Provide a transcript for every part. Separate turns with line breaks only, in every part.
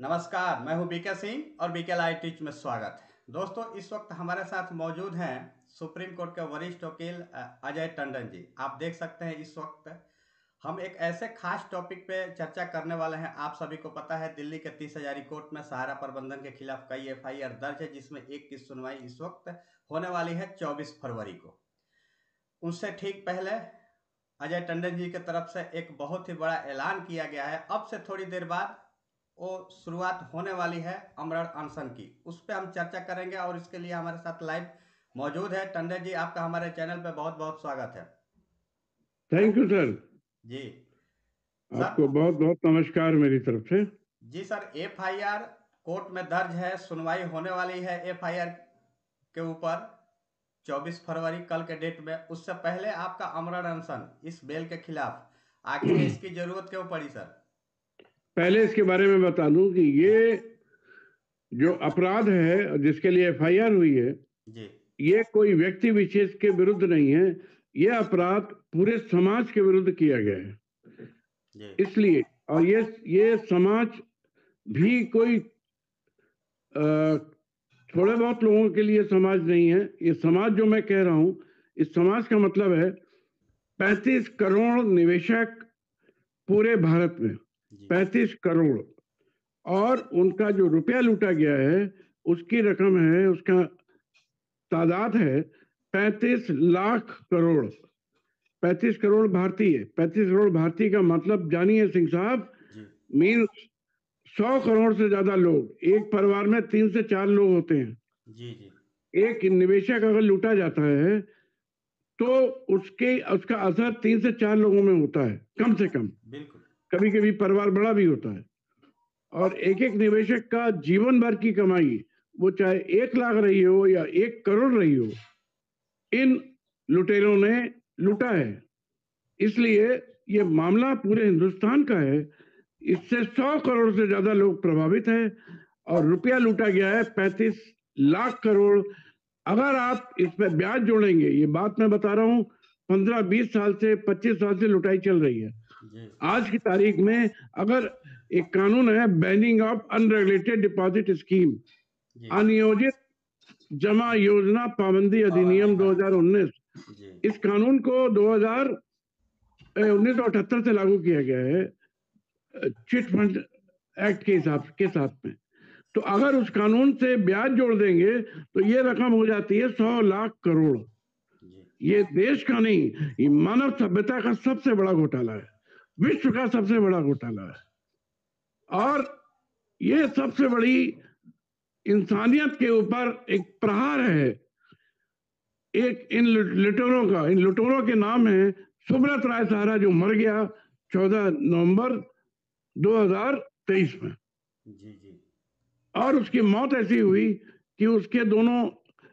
नमस्कार, मैं हूं बीके सिंह और बीके लाइव टीच में स्वागत है। दोस्तों, इस वक्त हमारे साथ मौजूद हैं सुप्रीम कोर्ट के वरिष्ठ वकील अजय टंडन जी। आप देख सकते हैं इस वक्त हम एक ऐसे खास टॉपिक पे चर्चा करने वाले हैं। आप सभी को पता है दिल्ली के 30 हजारी कोर्ट में सहारा प्रबंधन के खिलाफ कई एफआईआर दर्ज है, जिसमें एक की सुनवाई इस वक्त होने वाली है 24 फरवरी को। उससे ठीक पहले अजय टंडन जी की तरफ से एक बहुत ही बड़ा ऐलान किया गया है। अब से थोड़ी देर बाद वो शुरुआत होने वाली है अमरण अनशन की। उस पर हम चर्चा करेंगे और इसके लिए हमारे साथ लाइव मौजूद है टंडन जी। आपका हमारे चैनल पे बहुत बहुत स्वागत है।
Thank you sir.
जी सर।
आपको बहुत बहुत नमस्कार मेरी तरफ से।
जी सर, एफआईआर कोर्ट में दर्ज है, सुनवाई होने वाली है एफआईआर के ऊपर 24 फरवरी कल के डेट में। उससे पहले आपका अमरण अनशन इस बेल के खिलाफ, आखिर इसकी जरूरत क्यों पड़ी सर?
पहले इसके बारे में बता दूं कि ये जो अपराध है जिसके लिए एफआईआर हुई है,
जी
ये कोई व्यक्ति विशेष के विरुद्ध नहीं है। ये अपराध पूरे समाज के विरुद्ध किया गया है।
जी
इसलिए और ये समाज भी कोई थोड़े बहुत लोगों के लिए समाज नहीं है। ये समाज जो मैं कह रहा हूं, इस समाज का मतलब है 35 करोड़ निवेशक पूरे भारत में,
जी
35 करोड़। और उनका जो रुपया लूटा गया है उसकी रकम है, उसका तादाद है 35 लाख करोड़। 35 करोड़ भारतीय, 35 करोड़ भारतीय का मतलब जानिए सिंह साहब,
जी
मीन्स 100 करोड़ से ज्यादा लोग। एक परिवार में 3 से 4 लोग होते हैं।
जी जी
एक निवेशक अगर लूटा जाता है तो उसका असर 3 से 4 लोगों में होता है, कम से कम।
बिल्कुल।
कभी कभी परिवार बड़ा भी होता है। और एक एक निवेशक का जीवन भर की कमाई, वो चाहे 1 लाख रही हो या 1 करोड़ रही हो, इन लुटेरों ने लूटा है। इसलिए ये मामला पूरे हिंदुस्तान का है। इससे 100 करोड़ से ज्यादा लोग प्रभावित हैं और रुपया लूटा गया है 35 लाख करोड़। अगर आप इस पे ब्याज जोड़ेंगे, ये बात मैं बता रहा हूं, 15-20 साल से, 25 साल से लुटाई चल रही है।
जी
आज की तारीख में अगर एक कानून है, banning of unregulated deposit scheme,
जी
अनियोजित जमा योजना पाबंदी
पाबंदी
अधिनियम
का।
2019,
जी
जी
इस कानून को 1978 से लागू किया गया है, चिट फंड एक्ट के हिसाब के साथ में। तो अगर उस कानून से ब्याज जोड़ देंगे तो ये रकम हो जाती है 100 लाख करोड़।
जी
ये देश का नहीं, ये मानव सभ्यता का सबसे बड़ा घोटाला है, विश्व का सबसे बड़ा घोटाला है। और ये सबसे बड़ी इंसानियत के ऊपर एक प्रहार है। एक इन लुटेरों के नाम है सुब्रत राय सहारा, जो मर गया 14 नवंबर 2023 में।
जी जी
और उसकी मौत ऐसी हुई कि उसके दोनों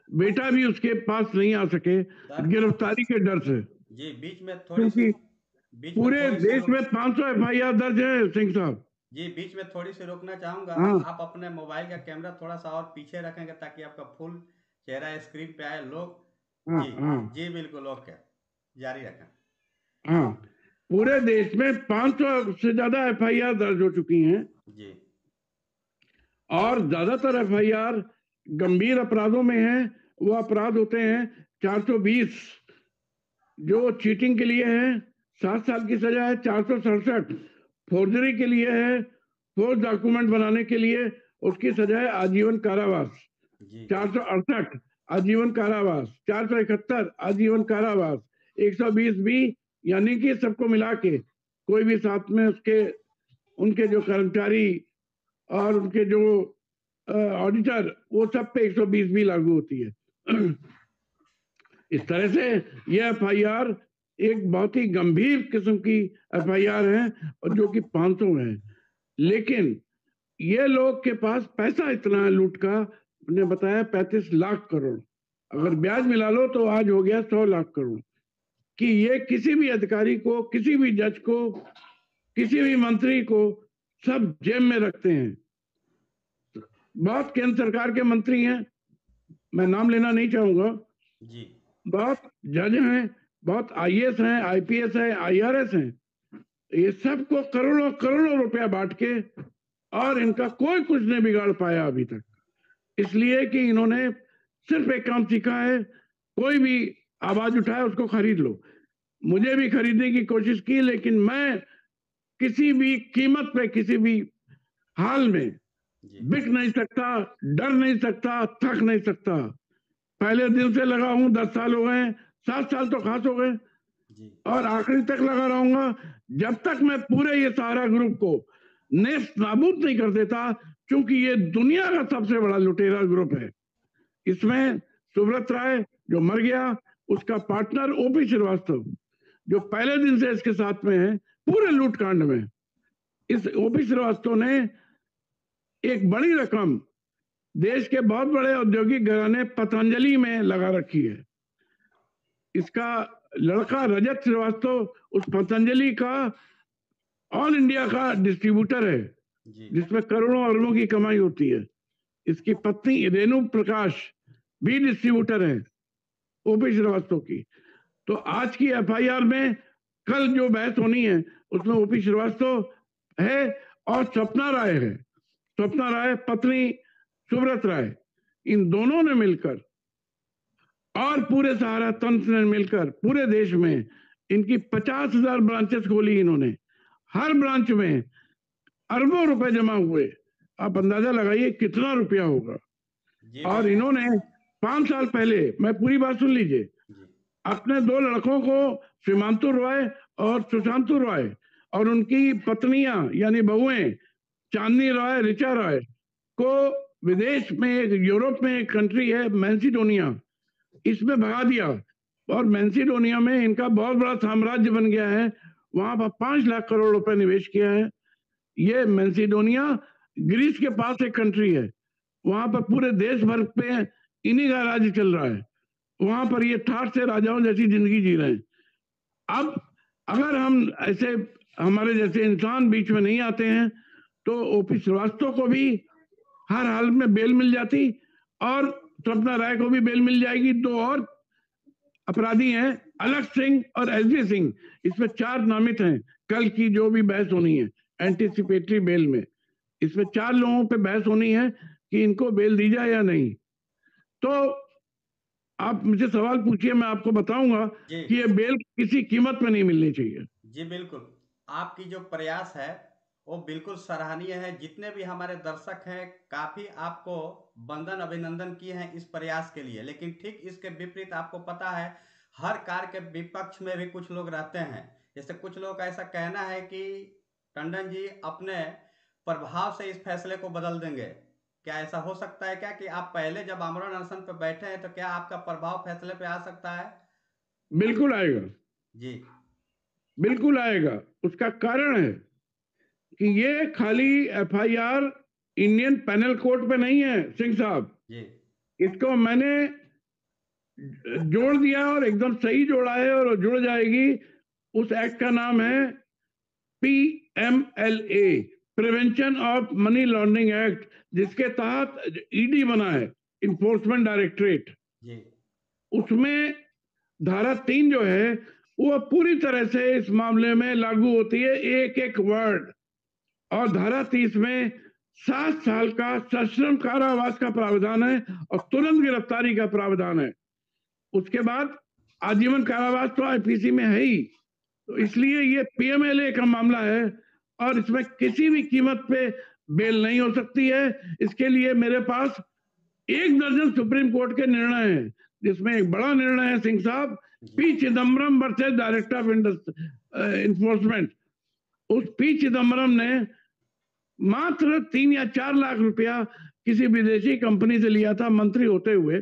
बेटा भी उसके पास नहीं आ सके,
सर।
गिरफ्तारी के डर से।
जी
क्योंकि
बीच में
पूरे
थोड़ी सी
देश
रोक।
में 500 एफआईआर दर्ज है सिंह साहब।
जी, बीच में थोड़ी सी रोकना चाहूंगा।
हाँ
आप अपने मोबाइल का कैमरा थोड़ा सा और पीछे रखेंगे ताकि आपका फुल चेहरा स्क्रीन पे आए लोग।
हाँ
जी
हाँ
जी बिल्कुल, ओके, जारी रखें।
हाँ। पूरे देश में 500 से ज्यादा एफआईआर दर्ज हो चुकी हैं।
जी
और ज्यादातर एफआईआर गंभीर अपराधों में है। वो अपराध होते हैं 420 जो चीटिंग के लिए है, 7 साल की सजा है। 467 फोर्जरी के लिए है, फोर्स डॉक्यूमेंट बनाने के लिए, उसकी सजा है आजीवन कारावास।
जी जी
468 आजीवन कारावास, 471 आजीवन कारावास, 120 भी, यानी कि सबको मिला के कोई भी साथ में उसके उनके जो कर्मचारी और उनके जो ऑडिटर, वो सब पे 120 भी लागू होती है। इस तरह से यह एफआईआर एक बहुत ही गंभीर किस्म की एफआईआर है, और जो कि 500 है। लेकिन ये लोग के पास पैसा इतना है लूट का, ने बताया 35 लाख करोड़। अगर ब्याज मिला लो तो आज हो गया 100 लाख करोड़। कि ये किसी भी अधिकारी को, किसी भी जज को, किसी भी मंत्री को सब जेब में रखते हैं। बहुत केंद्र सरकार के मंत्री हैं, मैं नाम लेना नहीं चाहूंगा।
जी
बहुत जज हैं, बहुत आईएएस हैं, आईपीएस हैं, आईआरएस हैं। ये सबको करोड़ों करोड़ों रुपया बांट के और इनका कोई कुछ नहीं बिगाड़ पाया अभी तक, इसलिए कि इन्होंने सिर्फ एक काम सीखा है, कोई भी आवाज उठाए उसको खरीद लो। मुझे भी खरीदने की कोशिश की, लेकिन मैं किसी भी कीमत पे, किसी भी हाल में बिक नहीं सकता, डर नहीं सकता, थक नहीं सकता। पहले दिन से लगा हूं, 10 साल हो गए, 7 साल तो खास हो गए, और आखिरी तक लगा रहूंगा जब तक मैं पूरे ये सहारा ग्रुप को नेस्त नाबूद नहीं कर देता, क्योंकि ये दुनिया का सबसे बड़ा लुटेरा ग्रुप है। इसमें सुब्रत राय जो मर गया, उसका पार्टनर ओपी श्रीवास्तव जो पहले दिन से इसके साथ में है पूरे लूटकांड में। इस ओपी श्रीवास्तव ने एक बड़ी रकम देश के बहुत बड़े औद्योगिक घराने पतंजलि में लगा रखी है। इसका लड़का रजत श्रीवास्तव उस पतंजलि का ऑल इंडिया का डिस्ट्रीब्यूटर है, जिसमें करोड़ों अरबों की कमाई होती है। इसकी पत्नी रेणु प्रकाश भी डिस्ट्रीब्यूटर है ओपी श्रीवास्तव की। तो आज की एफआईआर में कल जो बहस होनी है उसमें ओपी श्रीवास्तव है और सपना राय है। सपना राय पत्नी सुब्रत राय, इन दोनों ने मिलकर और पूरे सहारा तंत्र ने मिलकर पूरे देश में इनकी 50,000 ब्रांचेस खोली इन्होंने। हर ब्रांच में अरबों रुपए जमा हुए, आप अंदाजा लगाइए कितना रुपया होगा। और इन्होंने 5 साल पहले, मैं पूरी बात सुन लीजिए, अपने 2 लड़कों को श्रीमांतु रॉय और सुशांतु रॉय और उनकी पत्नियां यानी बहुएं चांदनी रॉय, ऋचा रॉय को विदेश में, एक यूरोप में एक कंट्री है मैंसिडोनिया, इसमें भगा दिया। और मैंसिडोनिया में इनका बहुत बड़ा साम्राज्य बन गया है, वहां पर 5 लाख करोड़ रुपए निवेश किया है। ये मैंसिडोनिया ग्रीस के पास एक कंट्री है, वहां पर पूरे देश भर पे इन्हीं का राज्य चल रहा है। वहां पर ये ठाठ से राजाओं जैसी जिंदगी जी रहे हैं। अब अगर हम ऐसे हमारे जैसे इंसान बीच में नहीं आते हैं तो ओपी श्रीवास्तव को भी हर हाल में बेल मिल जाती और सपना राय को भी बेल मिल जाएगी। 2 और अपराधी हैं, अलख सिंह और एसडी सिंह, इसमें 4 नामित हैं। कल की जो भी बहस होनी है एंटीसिपेटरी बेल में, इसमें 4 लोगों पे बहस होनी है कि इनको बेल दी जाए या नहीं। तो आप मुझे सवाल पूछिए, मैं आपको बताऊंगा कि ये बेल किसी कीमत में नहीं मिलनी चाहिए।
जी बिल्कुल, आपकी जो प्रयास है वो बिल्कुल सराहनीय है। जितने भी हमारे दर्शक हैं काफी आपको वंदन अभिनंदन किए हैं इस प्रयास के लिए। लेकिन ठीक इसके विपरीत आपको पता है हर कार्य के विपक्ष में भी कुछ लोग रहते हैं। जैसे कुछ लोग का ऐसा कहना है कि टंडन जी अपने प्रभाव से इस फैसले को बदल देंगे। क्या ऐसा हो सकता है क्या कि आप पहले जब आमरण अनशन पे बैठे हैं तो क्या आपका प्रभाव फैसले पे आ सकता है?
बिल्कुल आएगा
जी,
बिल्कुल आएगा। उसका कारण है कि ये खाली एफआईआर इंडियन पैनल कोड पे नहीं है सिंह साहब
जी,
इसको मैंने जोड़ दिया और एकदम सही जोड़ा है और जुड़ जाएगी। उस एक्ट का नाम है PMLA, prevention of money laundering act, जिसके तहत ईडी बना है, इन्फोर्समेंट डायरेक्टरेट। उसमें धारा 3 जो है वो पूरी तरह से इस मामले में लागू होती है, एक एक वर्ड। और धारा 30 में 7 साल का सश्रम कारावास का प्रावधान है और तुरंत गिरफ्तारी का प्रावधान है। उसके बाद आजीवन कारावास तो आईपीसी में है ही। तो इसलिए ये पीएमएलए का मामला है और इसमें किसी भी कीमत पे बेल नहीं हो सकती है। इसके लिए मेरे पास 1 दर्जन सुप्रीम कोर्ट के निर्णय हैं, जिसमें एक बड़ा निर्णय है सिंह साहब, P Chidambaram versus director of enforcement. उस पी चिदम्बरम ने मात्र 3 या 4 लाख रुपया किसी विदेशी कंपनी से लिया था मंत्री होते हुए,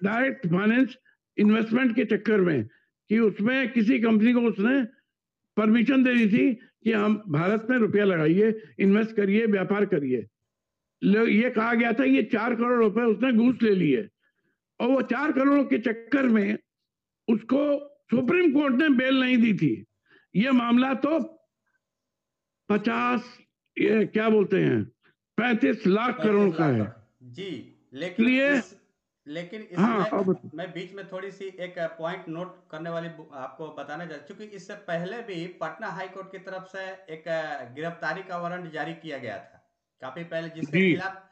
डायरेक्ट फाइनेंस इन्वेस्टमेंट के चक्कर में, कि उसमें किसी कंपनी को उसने परमिशन दे दी थी कि हम भारत में रुपया लगाइए, इन्वेस्ट करिए, व्यापार करिए। ये कहा गया था ये 4 करोड़ रुपए उसने घूस ले लिए और वो 4 करोड़ के चक्कर में उसको सुप्रीम कोर्ट ने बेल नहीं दी थी। ये मामला तो 35 लाख करोड़ का है
जी। लेकिन लेकिन
हाँ,
इसमें मैं बीच में थोड़ी सी एक पॉइंट नोट करने वाली आपको बताना चाहता, क्योंकि इससे पहले भी पटना हाई कोर्ट की तरफ से एक गिरफ्तारी का वारंट जारी किया गया था काफी पहले, जिसके
जी
खिलाफ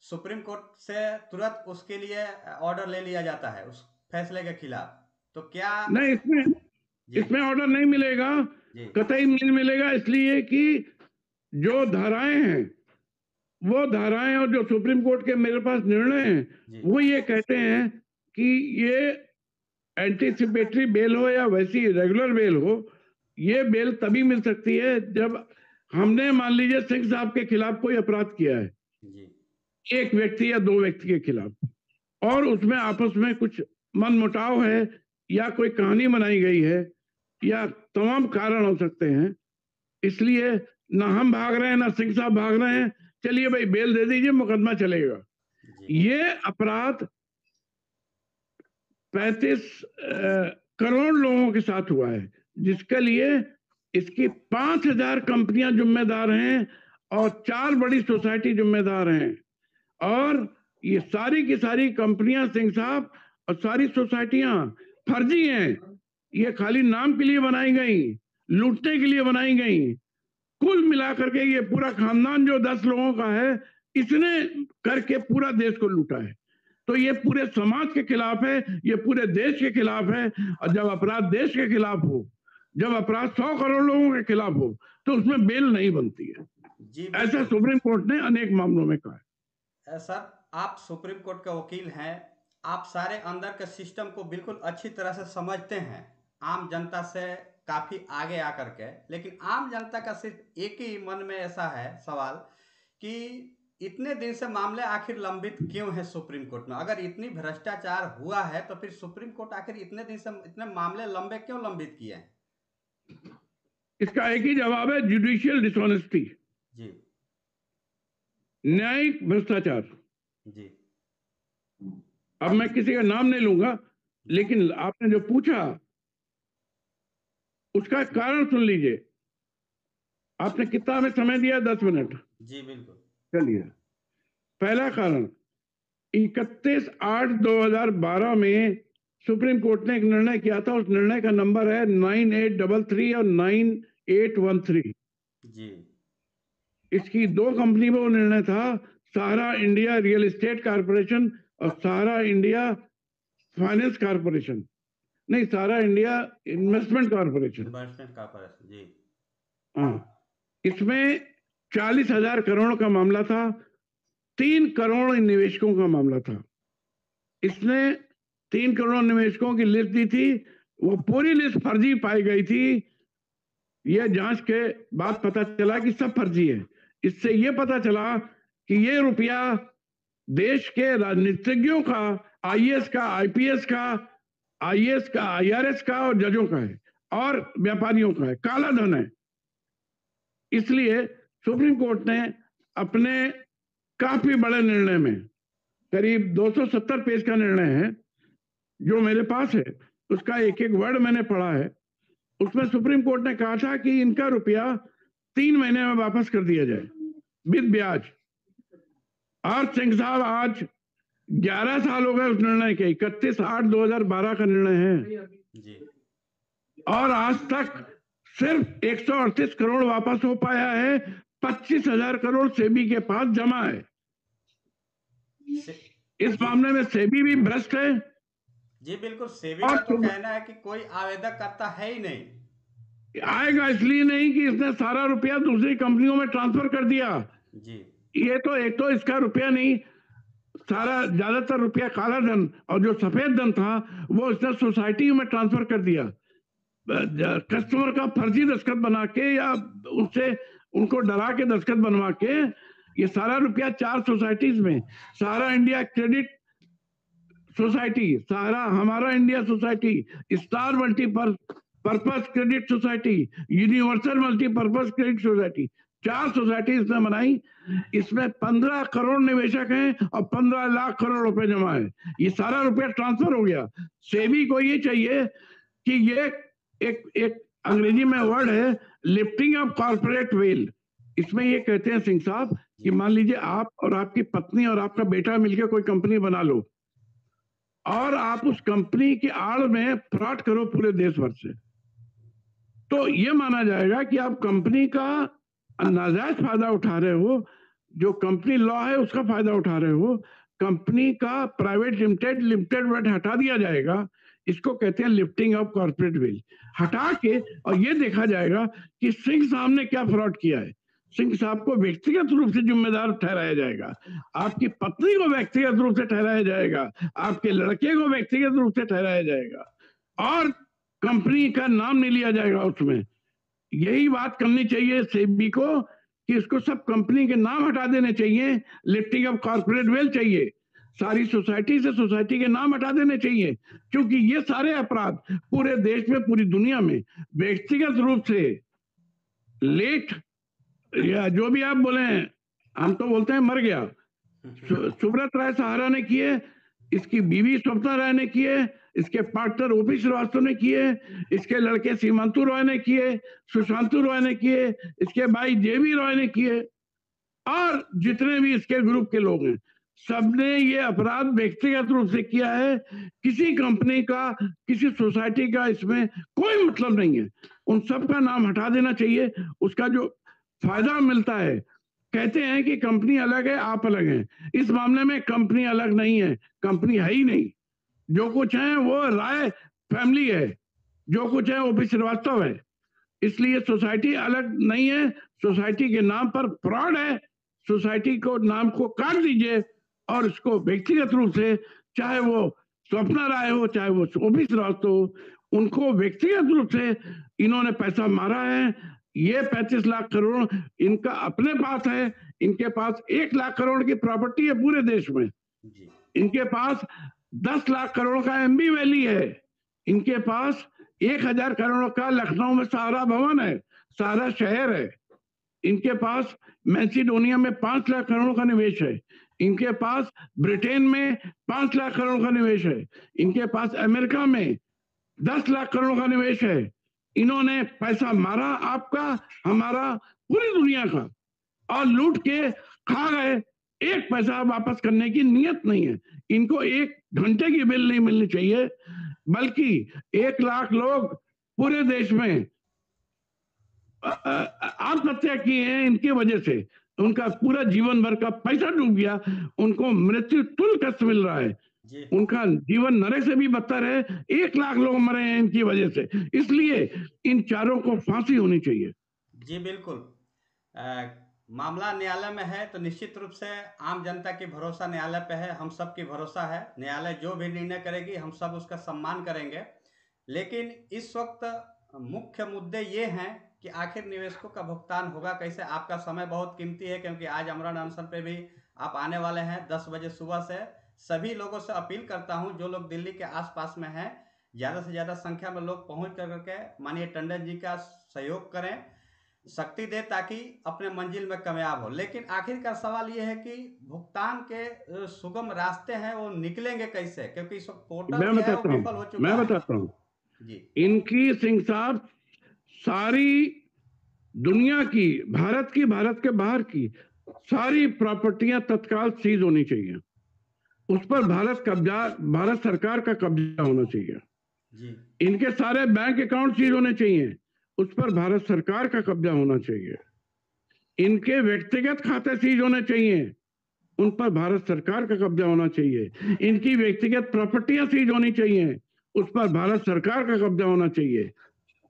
सुप्रीम कोर्ट से तुरंत उसके लिए ऑर्डर ले लिया जाता है उस फैसले के खिलाफ। तो क्या?
नहीं, इसमें
जी
इसमें ऑर्डर नहीं मिलेगा,
जी
कतई नहीं मिलेगा, इसलिए कि जो धाराएं हैं, वो धाराएं और जो सुप्रीम कोर्ट के मेरे पास निर्णय हैं,
जी
वो ये कहते हैं कि ये एंटीसिपेटरी बेल हो या वैसी रेगुलर बेल हो, ये बेल तभी मिल सकती है जब हमने मान लीजिए सिंह साहब के खिलाफ कोई अपराध किया है,
जी
एक व्यक्ति या दो व्यक्ति के खिलाफ, और उसमें आपस में कुछ मनमुटाव है या कोई कहानी बनाई गई है या तमाम कारण हो सकते हैं, इसलिए ना हम भाग रहे हैं ना सिंह साहब भाग रहे हैं, चलिए भाई बेल दे दीजिए, मुकदमा चलेगा।
जी
ये अपराध 35 करोड़ लोगों के साथ हुआ है, जिसके लिए इसकी 5,000 कंपनियां जिम्मेदार हैं और 4 बड़ी सोसाइटी जिम्मेदार हैं, और ये सारी की सारी कंपनियां सिंह साहब और सारी सोसाइटियां फर्जी हैं, ये खाली नाम के लिए बनाई गई, लूटने के लिए बनाई गई। कुल मिलाकर के ये पूरा खानदान जो 10 लोगों का है, इसने करके पूरा देश को लूटा है। तो ये पूरे समाज के खिलाफ है, ये पूरे देश के खिलाफ है, और जब अपराध देश के खिलाफ हो, जब अपराध 100 करोड़ लोगों के खिलाफ हो, तो उसमें बेल नहीं बनती है।
जी
ऐसा सुप्रीम कोर्ट ने अनेक मामलों में कहा है।
सर, आप सुप्रीम कोर्ट के वकील हैं, आप सारे अंदर के सिस्टम को बिल्कुल अच्छी तरह से समझते हैं, आम जनता से काफी आगे आकर के। लेकिन आम जनता का सिर्फ एक ही मन में ऐसा है सवाल कि इतने दिन से मामले आखिर लंबित क्यों है सुप्रीम कोर्ट में? अगर इतनी भ्रष्टाचार हुआ है तो फिर सुप्रीम कोर्ट आखिर इतने दिन से इतने मामले लंबे क्यों लंबित किए हैं?
इसका एक ही जवाब है, जुडिशियल डिसऑनेस्टी,
जी
न्यायिक भ्रष्टाचार।
जी
अब मैं किसी का नाम नहीं लूंगा, लेकिन आपने जो पूछा उसका कारण सुन लीजिए। आपने कितना हमें समय दिया? 10 मिनट।
जी बिल्कुल।
चलिए, पहला कारण, 31/8/2012 में सुप्रीम कोर्ट ने एक निर्णय किया था, उस निर्णय का नंबर है 9833 और 9813।
जी
इसकी 2 कंपनी में वो निर्णय था, सहारा इंडिया रियल एस्टेट कॉर्पोरेशन और सहारा इंडिया फाइनेंस कॉर्पोरेशन, नहीं, सहारा इंडिया इन्वेस्टमेंट कॉर्पोरेशन।
जी
हाँ, इसमें 40,000 करोड़ का मामला था, 3 करोड़ निवेशकों का मामला था। इसने 3 करोड़ निवेशकों की लिस्ट दी थी, वो पूरी लिस्ट फर्जी पाई गई थी। यह जांच के बाद पता चला कि सब फर्जी है। इससे यह पता चला कि ये रुपया देश के राजनीतिज्ञों का, आईएएस का, आईपीएस का, आईएएस का, आईआरएस का और जजों का है और व्यापारियों का है, काला धन है। इसलिए सुप्रीम कोर्ट ने अपने काफी बड़े निर्णय में, करीब 270 पेज का निर्णय है जो मेरे पास है, उसका एक एक वर्ड मैंने पढ़ा है। उसमें सुप्रीम कोर्ट ने कहा था कि इनका रुपया 3 महीने में वापस कर दिया जाए विद ब्याज। और सिंह साहब आज 11 साल हो गए उस निर्णय के, 31/8/2012 का निर्णय है
जी
और आज तक सिर्फ 138 करोड़ वापस हो पाया है। 25,000 करोड़ सेबी के पास जमा है। इस मामले में सेबी भी भ्रष्ट है।
जी बिल्कुल, सेबी का तो कहना है कि कोई आवेदक करता है ही नहीं।
आएगा इसलिए नहीं कि इसने सारा रुपया दूसरी कंपनियों में ट्रांसफर कर दिया।
जी
ये तो एक तो इसका रुपया नहीं, सारा ज्यादातर रुपया काला धन और जो सफेद धन था वो इसने सोसाइटी में ट्रांसफर कर दिया, कस्टमर का फर्जी दस्तखत बना के या उससे उनको डरा के दस्तखत बनवा के। ये सारा रुपया 4 सोसाइटीज में, सहारा इंडिया क्रेडिट सोसाइटी, सहारा हमारा India society, star multipurpose credit society, universal multipurpose credit society, 4 society इसने बनाई। इसमें 15 करोड़ निवेशक हैं और 15 लाख करोड़ रुपए जमा है। ये सारा रुपया ट्रांसफर हो गया। सेबी को ये चाहिए कि ये एक अंग्रेजी में वर्ड है, लिफ्टिंग ऑफ कॉर्पोरेट वेल। इसमें ये कहते हैं सिंह साहब कि मान लीजिए आप और आपकी पत्नी और आपका बेटा मिलकर कोई कंपनी बना लो, और आप उस कंपनी की आड़ में फ्रॉड करो पूरे देश भर से, तो ये माना जाएगा कि आप कंपनी का नाजायज फायदा उठा रहे हो, जो कंपनी लॉ है उसका फायदा उठा रहे हो। कंपनी का प्राइवेट लिमिटेड लिमिटेड वर्ड हटा दिया जाएगा, इसको कहते हैं लिफ्टिंग ऑफ कॉर्पोरेट विल, हटा के और ये देखा जाएगा कि सिंह साहब ने क्या फ्रॉड किया है। सिंह साहब को व्यक्तिगत रूप से जिम्मेदार ठहराया जाएगा, आपकी पत्नी को व्यक्तिगत रूप से ठहराया जाएगा, आपके लड़के को व्यक्तिगत रूप से ठहराया जाएगा, और कंपनी का नाम नहीं लिया जाएगा उसमें। यही बात करनी चाहिए सेबी को कि इसको सब कंपनी के नाम हटा देने चाहिए, लिफ्टिंग ऑफ कॉर्पोरेट वेल चाहिए, सारी सोसाइटी से सोसाइटी के नाम हटा देने चाहिए, क्योंकि ये सारे अपराध पूरे देश में पूरी दुनिया में व्यक्तिगत रूप से लेट या जो भी आप बोले, हम तो बोलते हैं मर गया, सुब्रत राय सहारा ने किए, इसकी बीवी स्वप्ना राय ने किए, इसके पार्टनर ओपी श्रीवास्तव ने किए, इसके लड़के सीमांतु रॉय ने किए, सुशांतु रॉय ने किए, इसके भाई जेवी रॉय ने किए, और जितने भी इसके ग्रुप के लोग हैं सबने ये अपराध व्यक्तिगत रूप से किया है। किसी कंपनी का, किसी सोसाइटी का इसमें कोई मतलब नहीं है। उन सब का नाम हटा देना चाहिए। उसका जो फायदा मिलता है, कहते हैं कि कंपनी अलग है, आप अलग हैं, इस मामले में कंपनी अलग नहीं है, कंपनी है ही नहीं। जो कुछ है वो राय फैमिली है, जो कुछ है ओपी श्रीवास्तव है, इसलिए सोसाइटी अलग नहीं है। सोसाइटी के नाम पर फ्रॉड है, सोसाइटी को नाम को काट दीजिए और इसको व्यक्तिगत रूप से, चाहे वो स्वप्ना राय हो, चाहे वो ओपी श्रीवास्तव हो, उनको व्यक्तिगत रूप से इन्होंने पैसा मारा है। ये 35 लाख करोड़ इनका अपने पास है, इनके पास 1 लाख करोड़ की प्रॉपर्टी है पूरे देश में, इनके पास 10 लाख करोड़ का एमबी वैली है, इनके पास 1000 करोड़ का लखनऊ में सहारा भवन है, सहारा शहर है, इनके पास मैसिडोनिया में 5 लाख करोड़ का निवेश है, इनके पास ब्रिटेन में 5 लाख करोड़ का निवेश है, इनके पास अमेरिका में 10 लाख करोड़ का निवेश है। इन्होंने पैसा मारा, आपका, हमारा, पूरी दुनिया का, और लूट के खा गए। एक पैसा वापस करने की नियत नहीं है। इनको 1 घंटे की बिल नहीं मिलनी चाहिए, बल्कि 1 लाख लोग पूरे देश में आत्महत्या किए हैं इनकी वजह से, उनका पूरा जीवन भर का पैसा डूब गया, उनको मृत्यु तुल्य कष्ट मिल रहा है, उनका जीवन नरक से भी बदतर है। 1 लाख लोग मरे हैं इनकी वजह से, इसलिए इन चारों को फांसी होनी चाहिए।
जी बिल्कुल। मामला न्यायालय में है तो निश्चित रूप से आम जनता की भरोसा न्यायालय पे है, हम सब की भरोसा है। न्यायालय जो भी निर्णय करेगी हम सब उसका सम्मान करेंगे। लेकिन इस वक्त मुख्य मुद्दे ये हैं कि आखिर निवेशकों का भुगतान होगा कैसे। आपका समय बहुत कीमती है, क्योंकि आज अमरण अनशन पे भी आप आने वाले हैं 10 बजे सुबह से। सभी लोगों से अपील करता हूं, जो लोग दिल्ली के आसपास में हैं, ज़्यादा से ज़्यादा संख्या में लोग पहुंच करके माननीय टंडन जी का सहयोग करें, शक्ति दे, ताकि अपने मंजिल में कामयाब हो। लेकिन आखिर का सवाल ये है कि भुगतान के सुगम रास्ते हैं, वो निकलेंगे कैसे, क्योंकि इस वक्त पोर्टल
मैं बताता हूँ
जी।
इनकी सिंह साहब सारी दुनिया की, भारत के बाहर की सारी प्रॉपर्टियां तत्काल सीज होनी चाहिए, उस पर भारत सरकार का कब्जा होना चाहिए
जी।
इनके सारे बैंक अकाउंट सीज होने चाहिए, उस पर भारत सरकार का कब्जा होना चाहिए। इनके व्यक्तिगत खाते सीज होने चाहिए, उन पर भारत सरकार का कब्जा होना चाहिए। इनकी व्यक्तिगत प्रॉपर्टियां सीज होनी चाहिए, उस पर भारत सरकार का कब्जा होना चाहिए।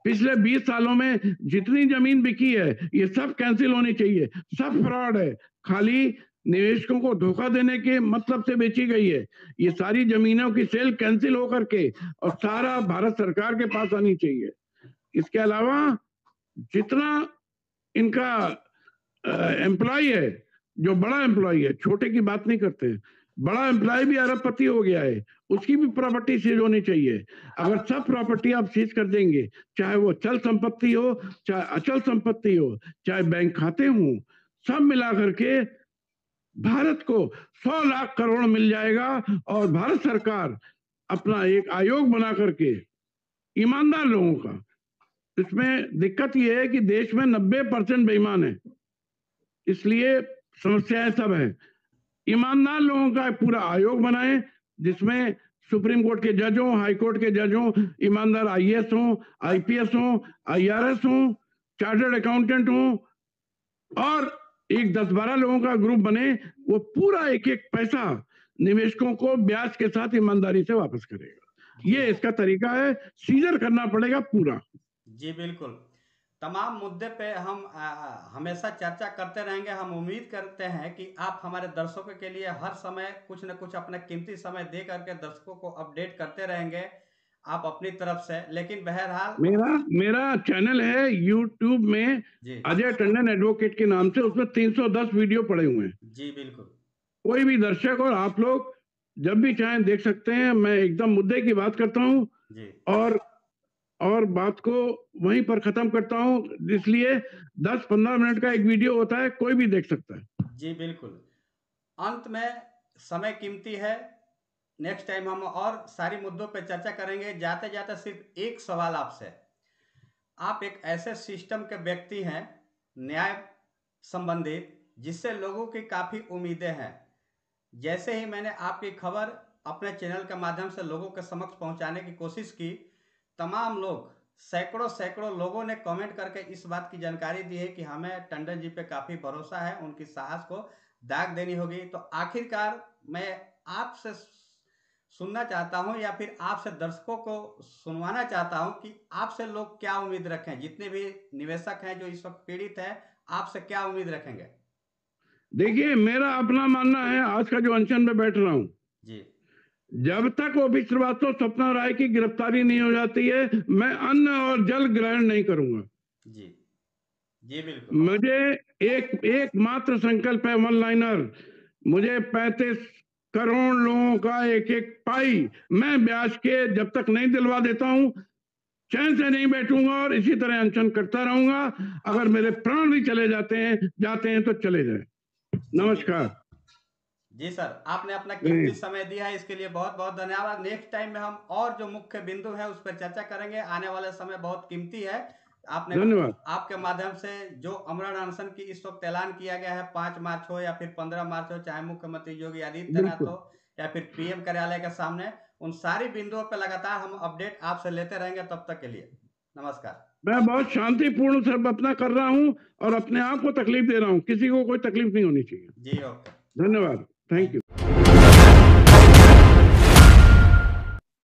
पिछले 20 सालों में जितनी जमीन बिकी है ये सब कैंसिल होनी चाहिए, सब फ्रॉड है, खाली निवेशकों को धोखा देने के मतलब से बेची गई है। ये सारी जमीनों की सेल कैंसिल होकर के और सारा भारत सरकार के पास आनी चाहिए। इसके अलावा जितना इनका एम्प्लॉय है, जो बड़ा एम्प्लॉय है, छोटे की बात नहीं करते हैं, बड़ा एम्प्लॉय भी अरबपति हो गया है, उसकी भी प्रॉपर्टी सीज होनी चाहिए। अगर सब प्रॉपर्टी आप सीज कर देंगे, चाहे वो चल संपत्ति हो, चाहे अचल संपत्ति हो, चाहे बैंक खाते हो, सब मिला करके भारत को 100 लाख करोड़ मिल जाएगा। और भारत सरकार अपना एक आयोग बना करके ईमानदार लोगों का, इसमें दिक्कत यह है कि देश में 90% बेईमान है, इसलिए समस्याएं सब है। ईमानदार लोगों का पूरा आयोग बनाए जिसमें सुप्रीम कोर्ट के जज हों, हाई कोर्ट के जज हों, ईमानदार आईएएस हों, आईपीएस हों, आईआरएस हों, चार्टर्ड अकाउंटेंट हों, और एक 10-12 लोगों का ग्रुप बने, वो पूरा एक एक पैसा निवेशकों को ब्याज के साथ ईमानदारी से वापस करेगा। ये इसका तरीका है, सीजर करना पड़ेगा पूरा।
जी बिल्कुल, तमाम मुद्दे पे हम हमेशा चर्चा करते रहेंगे। हम उम्मीद करते हैं कि आप हमारे दर्शकों के लिए हर समय कुछ न कुछ अपना कीमती समय दे करके दर्शकों को अपडेट करते रहेंगे आप अपनी तरफ से। लेकिन बहरहाल
मेरा चैनल है यूट्यूब में अजय टंडन एडवोकेट के नाम से, उसमें 310 वीडियो पड़े हुए हैं।
जी बिल्कुल,
कोई भी दर्शक और आप लोग जब भी चाहें देख सकते हैं। मैं एकदम मुद्दे की बात करता हूं और बात को वहीं पर खत्म करता हूं, इसलिए 10-15 मिनट का एक वीडियो होता है, कोई भी देख सकता है।
जी बिल्कुल, अंत में समय कीमती है। नेक्स्ट टाइम हम और सारी मुद्दों पे चर्चा करेंगे। जाते जाते सिर्फ एक सवाल आपसे, आप एक ऐसे सिस्टम के व्यक्ति हैं न्याय संबंधित जिससे लोगों की काफ़ी उम्मीदें हैं। जैसे ही मैंने आपकी खबर अपने चैनल के माध्यम से लोगों के समक्ष पहुंचाने की कोशिश की, तमाम लोग, सैकड़ों लोगों ने कमेंट करके इस बात की जानकारी दी है कि हमें टंडन जी पे काफ़ी भरोसा है, उनकी साहस को दाग देनी होगी। तो आखिरकार मैं आपसे सुनना चाहता हूं या फिर आपसे दर्शकों को सुनवाना चाहता हूं कि आपसे लोग क्या उम्मीद रखें, जितने भी निवेशक हैं जो इस वक्त पीड़ित हैं, आपसे क्या उम्मीद रखेंगे?
देखिए, मेरा अपना मानना है, आज का जो अनशन में बैठ रहा हूं
जी,
जब तक ओपी श्रीवास्तव, सपना राय की गिरफ्तारी नहीं हो जाती है, मैं अन्न और जल ग्रहण नहीं करूंगा।
जी, जी बिल्कुल।
मुझे एक मात्र संकल्प है, वन लाइनर, मुझे 35 करोड़ लोगों का एक एक पाई मैं ब्याज के जब तक नहीं दिलवा देता हूं, चैन से नहीं बैठूंगा और इसी तरह अनशन करता रहूंगा। अगर मेरे प्राण भी चले जाते हैं तो चले जाए। नमस्कार।
जी सर, आपने अपना कीमती समय दिया है, इसके लिए बहुत बहुत धन्यवाद। नेक्स्ट टाइम में हम और जो मुख्य बिंदु है उस पर चर्चा करेंगे। आने वाला समय बहुत कीमती है। आपने
धन्यवाद।
आपके माध्यम से जो अमरण अनशन की इस वक्त ऐलान किया गया है, 5 मार्च हो या फिर 15 मार्च हो, चाहे मुख्यमंत्री योगी आदित्यनाथ हो या फिर पीएम कार्यालय के सामने, उन सारी बिंदुओं पर लगातार हम अपडेट आपसे लेते रहेंगे। तब तक के लिए नमस्कार।
मैं बहुत शांतिपूर्ण सब अपना कर रहा हूं और अपने आप को तकलीफ दे रहा हूं, किसी को कोई तकलीफ नहीं होनी चाहिए।
जी ओके,
धन्यवाद, थैंक यू।